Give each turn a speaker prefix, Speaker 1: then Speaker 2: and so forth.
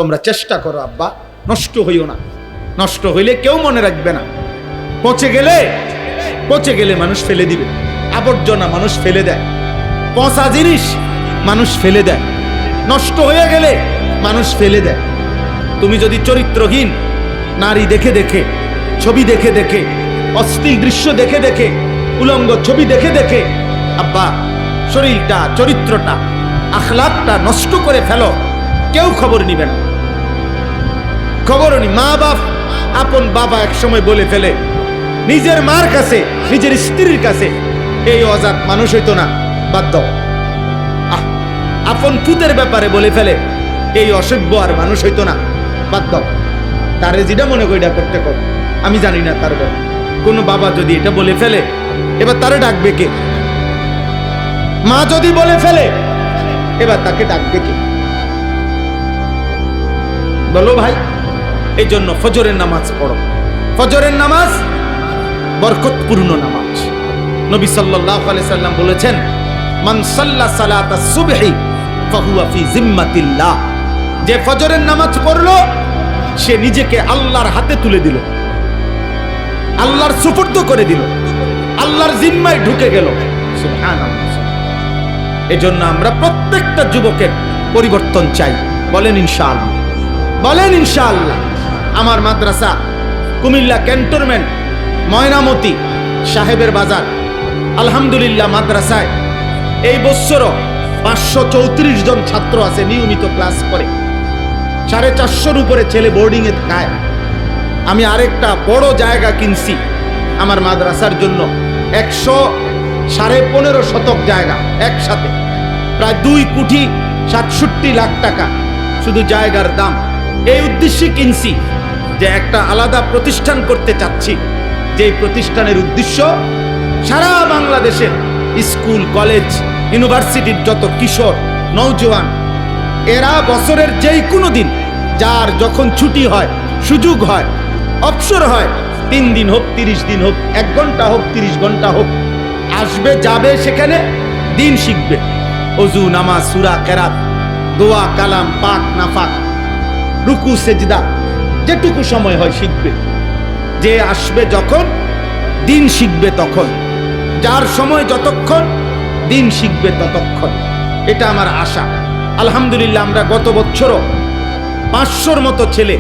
Speaker 1: তোমরা চেষ্টা করো আব্বা, নষ্ট হইও না। নষ্ট হইলে কেউ মনে রাখবে না। পচে গেলে মানুষ ফেলে দিবে, আবর্জনা মানুষ ফেলে দেয়, পচা জিনিস মানুষ ফেলে দেয়, নষ্ট হয়ে গেলে মানুষ ফেলে দেয়। তুমি যদি চরিত্রহীন নারী দেখে দেখে, ছবি দেখে দেখে, অশ্লীল দৃশ্য দেখে দেখে, উলঙ্গ ছবি দেখে দেখে আব্বা শরীরটা, চরিত্রটা, আখলাকটা নষ্ট করে ফেলো, কেউ খবর নিবে না। খবর নি। মা বাপ, আপন বাবা এক সময় বলে ফেলে নিজের মার কাছে, নিজের স্ত্রীর কাছে, এই অজাত মানুষ হইতো না, বাদ দাও। আপন পুতের ব্যাপারে বলে ফেলে এই অসভ্য আর মানুষ হইতো না, বাদ দাও। তারে যেটা মনে করি এটা করতে কর, আমি জানি না তার ব্যাপারে। কোন বাবা যদি এটা বলে ফেলে, এবার তারে ডাকবে কে? মা যদি বলে ফেলে, এবার তাকে ডাকবে কে? বলো ভাই। এই জন্য ফজরের নামাজ পড়ো। ফজরের নামাজ বরকতপূর্ণ নামাজ। নবী সাল্লাল্লাহু আলাইহি সাল্লাম বলেছেন, মান সাল্লা সালাতাস সুবহি ফাহুয়া ফি জিম্মাতিল্লাহ। যে ফজরের নামাজ পড়লো সে নিজেকে আল্লাহর হাতে তুলে দিল, আল্লাহর সুপুর্দ করে দিল, আল্লাহর জিম্মায় ঢুকে গেল। সুবহানাল্লাহ। এজন্য আমরা প্রত্যেকটা যুবকের পরিবর্তন চাই। বলেন ইনশাআল্লাহ, বলেন ইনশাআল্লাহ। আমার মাদ্রাসা কুমিল্লা ক্যান্টনমেন্ট, ময়নামতি, সাহেবের বাজার, আলহামদুলিল্লাহ মাদ্রাসায় এই বছরও 534 জন ছাত্র আছে, নিয়মিত ক্লাস করে। 450 উপরে ছেলে বোর্ডিং এ থাকায় আমি আরেকটা বড় জায়গা কিনছি আমার মাদ্রাসার জন্য। 115.5 শতক জায়গা, একসাথে প্রায় 2 কোটি 67 লাখ টাকা শুধু জায়গার দাম। এই উদ্দেশ্যে কিনছি যে একটা আলাদা প্রতিষ্ঠান করতে চাচ্ছি, যে প্রতিষ্ঠানের উদ্দেশ্য সারা বাংলাদেশের স্কুল, কলেজ, ইউনিভার্সিটির যত কিশোর, নওজোয়ান, এরা বছরের যেই কোনো দিন, যার যখন ছুটি হয়, সুযোগ হয়, অবসর হয়, 3 দিন হোক, 30 দিন হোক, 1 ঘন্টা হোক, 30 ঘন্টা হোক, আসবে, যাবে, সেখানে দিন শিখবে। ওযু, নামাজ, সূরা, কেরাত, দোয়া, কালাম, পাক, নাফাক, রুকু, সেজদা, যেটুকু সময় হয় শিখবে। যে আসবে যখন, দিন শিখবে তখন। যার সময় যতক্ষণ, দিন শিখবে ততক্ষণ। এটা আমার আশা। আলহামদুলিল্লাহ আমরা গত বছরও 500-র মতো ছেলে